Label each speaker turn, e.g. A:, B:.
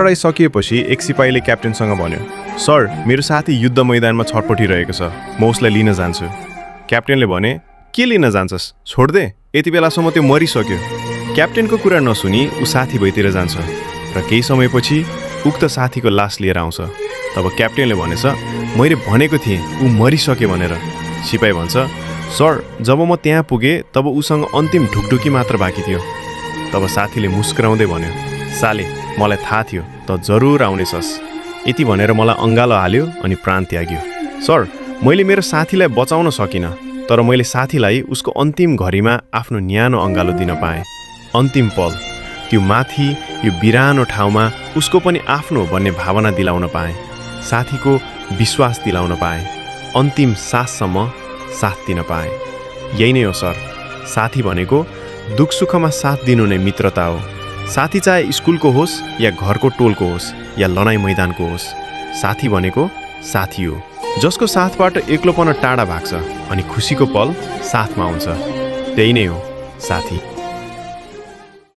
A: लडाइँ सकिएपछि एक सिपाहीले क्याप्टेनसँग भन्यो, सर, मेरो साथी युद्ध मैदानमा छटपटिरहेको छ, म उसलाई लिन जान्छु। क्याप्टेनले भने, के लिन जान्छस्, छोड्दे, यति बेलासम्म त्यो मरिसक्यो। क्याप्टेनको कुरा नसुनी ऊ साथी भइतिर जान्छ र केही समयपछि उक्त साथीको लास लिएर आउँछ। तब क्याप्टेनले भनेछ, मैले भनेको थिएँ ऊ मरिसक्यो भनेर। सिपाही भन्छ, सर, जब म त्यहाँ पुगेँ तब उसँग अन्तिम ढुकढुकी मात्र बाँकी थियो। तब साथीले मुस्कुराउँदै भन्यो, साले, मलाई थाहा थियो त जरुर आउनेछस्। यति भनेर मलाई अङ्गालो हाल्यो अनि प्राण त्याग्यो। सर, मैले मेरो साथीलाई बचाउन सकिनँ, तर मैले साथीलाई उसको अन्तिम घडीमा आफ्नो न्यानो अङ्गालो दिन पाएँ। अन्तिम पल, त्यो माथि यो बिरानो ठाउँमा उसको पनि आफ्नो भन्ने भावना दिलाउन पाएँ, साथीको विश्वास दिलाउन पाएँ, अन्तिम साससम्म साथ दिन पाएँ। यही नै हो सर, साथी भनेको दुख सुखमा साथ दिनु नै मित्रता हो। साथी चाहे स्कुलको होस् या घरको टोलको होस् या लडाइँ मैदानको होस्, साथी भनेको साथी हो, जसको साथबाट एक्लोपन टाढा भाग्छ अनि खुसीको पल साथमा आउँछ। त्यही नै हो साथी।